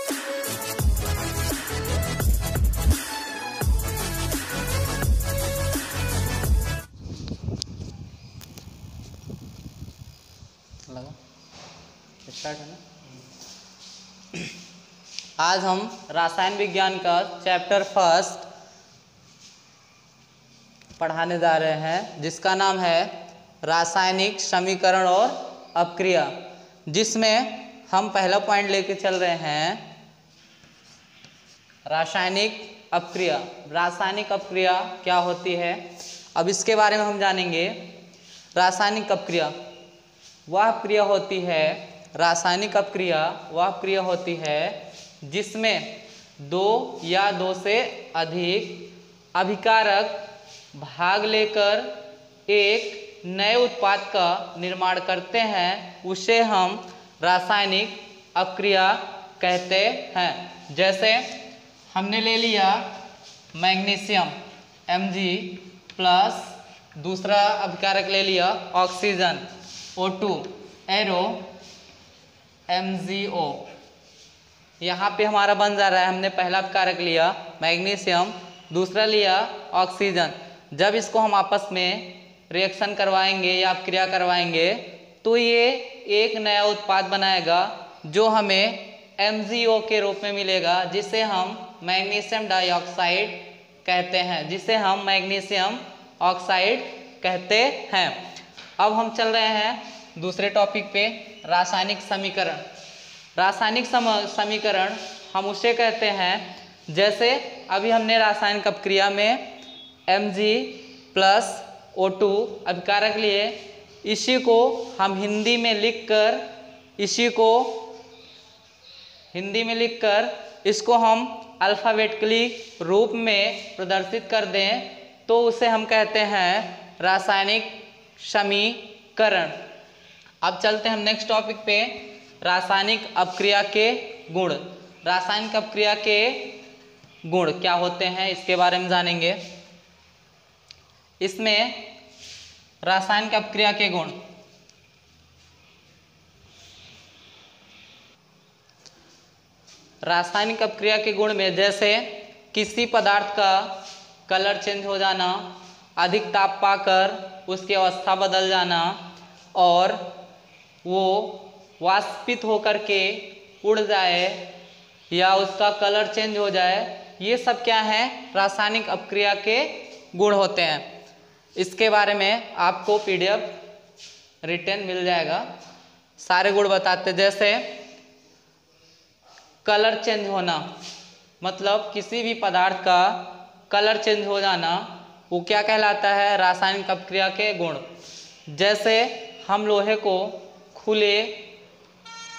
लगा स्टार्ट है ना। आज हम रसायन विज्ञान का चैप्टर फर्स्ट पढ़ाने जा रहे हैं, जिसका नाम है रासायनिक समीकरण और अपक्रिया, जिसमें हम पहला पॉइंट लेके चल रहे हैं रासायनिक अपक्रिया। रासायनिक अपक्रिया क्या होती है, अब इसके बारे में हम जानेंगे। रासायनिक अपक्रिया वह अपक्रिया होती है, रासायनिक अपक्रिया वह अपक्रिया होती है जिसमें दो या दो से अधिक अभिकारक भाग लेकर एक नए उत्पाद का निर्माण करते हैं, उसे हम रासायनिक अपक्रिया कहते हैं। जैसे हमने ले लिया मैग्नीशियम Mg प्लस दूसरा अभिकारक ले लिया ऑक्सीजन O2 एरो MgO। यहाँ पे हमारा बन जा रहा है, हमने पहला अभिकारक लिया मैग्नीशियम, दूसरा लिया ऑक्सीजन। जब इसको हम आपस में रिएक्शन करवाएंगे या अपक्रिया करवाएंगे तो ये एक नया उत्पाद बनाएगा जो हमें MgO के रूप में मिलेगा, जिसे हम मैग्नीशियम डाइऑक्साइड कहते हैं, जिसे हम मैग्नीशियम ऑक्साइड कहते हैं। अब हम चल रहे हैं दूसरे टॉपिक पे, रासायनिक समीकरण। रासायनिक समीकरण हम उसे कहते हैं, जैसे अभी हमने रासायनिक अपक्रिया में Mg प्लस O2 अभिकारक लिए, इसी को हम हिंदी में लिखकर इसको हम अल्फ़ाबेटिकली रूप में प्रदर्शित कर दें तो उसे हम कहते हैं रासायनिक समीकरण। अब चलते हैं हम नेक्स्ट टॉपिक पे, रासायनिक अपक्रिया के गुण। रासायनिक अपक्रिया के गुण क्या होते हैं इसके बारे में जानेंगे। इसमें रासायनिक अपक्रिया के गुण, रासायनिक अपक्रिया के गुण में जैसे किसी पदार्थ का कलर चेंज हो जाना, अधिक ताप पाकर उसकी अवस्था बदल जाना, और वो वाष्पित होकर के उड़ जाए या उसका कलर चेंज हो जाए, ये सब क्या है, रासायनिक अपक्रिया के गुण होते हैं। इसके बारे में आपको PDF रिटन मिल जाएगा, सारे गुण बताते। जैसे कलर चेंज होना, मतलब किसी भी पदार्थ का कलर चेंज हो जाना, वो क्या कहलाता है, रासायनिक अपक्रिया के गुण। जैसे हम लोहे को खुले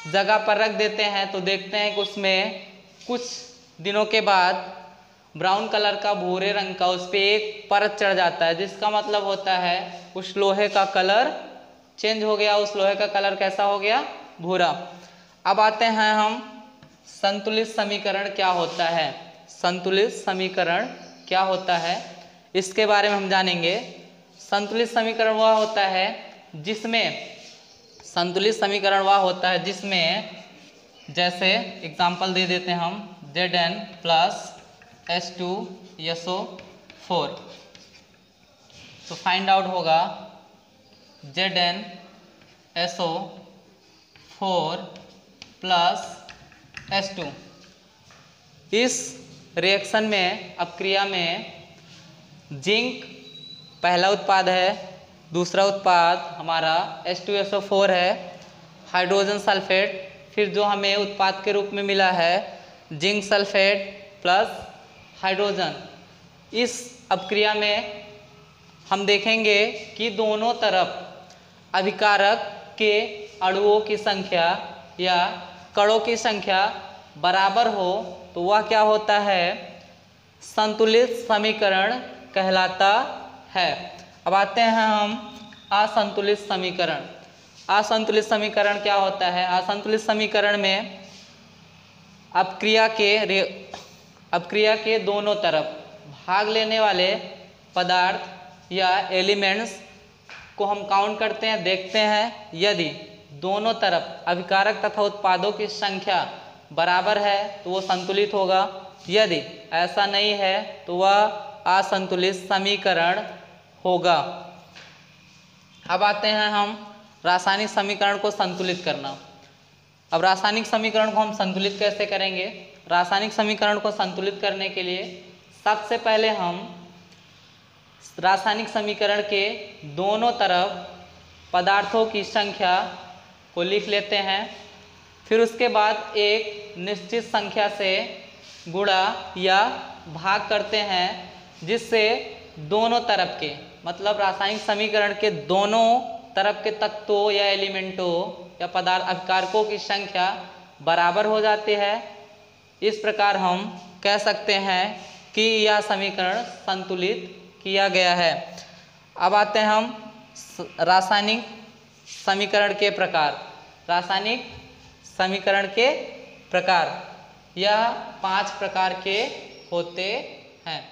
जगह पर रख देते हैं तो देखते हैं कि उसमें कुछ दिनों के बाद ब्राउन कलर का, भूरे रंग का उस पर एक परत चढ़ जाता है, जिसका मतलब होता है उस लोहे का कलर चेंज हो गया, उस लोहे का कलर कैसा हो गया, भूरा। अब आते हैं हम संतुलित समीकरण क्या होता है। संतुलित समीकरण क्या होता है इसके बारे में हम जानेंगे। संतुलित समीकरण वह होता है जिसमें जैसे एग्जांपल दे देते हैं हम, Zn प्लस H2SO4, तो फाइंड आउट होगा ZnSO4 प्लस H2। इस रिएक्शन में, अपक्रिया में, जिंक पहला उत्पाद है, दूसरा उत्पाद हमारा H2SO4 है, हाइड्रोजन सल्फेट, फिर जो हमें उत्पाद के रूप में मिला है जिंक सल्फेट प्लस हाइड्रोजन। इस अपक्रिया में हम देखेंगे कि दोनों तरफ अभिकारक के अणुओं की संख्या या कणों की संख्या बराबर हो तो वह क्या होता है, संतुलित समीकरण कहलाता है। अब आते हैं हम असंतुलित समीकरण। असंतुलित समीकरण क्या होता है। असंतुलित समीकरण में अपक्रिया के दोनों तरफ भाग लेने वाले पदार्थ या एलिमेंट्स को हम काउंट करते हैं, देखते हैं यदि दोनों तरफ अभिकारक तथा उत्पादों की संख्या बराबर है तो वो संतुलित होगा, यदि ऐसा नहीं है तो वह असंतुलित समीकरण होगा। अब आते हैं हम रासायनिक समीकरण को संतुलित करना। अब रासायनिक समीकरण को हम संतुलित कैसे करेंगे? रासायनिक समीकरण को संतुलित करने के लिए सबसे पहले हम रासायनिक समीकरण के दोनों तरफ पदार्थों की संख्या को लिख लेते हैं, फिर उसके बाद एक निश्चित संख्या से गुणा या भाग करते हैं, जिससे दोनों तरफ के मतलब रासायनिक समीकरण के दोनों तरफ के तत्वों या एलिमेंटों या पदार्थ अभिकारकों की संख्या बराबर हो जाती है। इस प्रकार हम कह सकते हैं कि यह समीकरण संतुलित किया गया है। अब आते हैं हम रासायनिक समीकरण के प्रकार। रासायनिक समीकरण के प्रकार यह 5 प्रकार के होते हैं।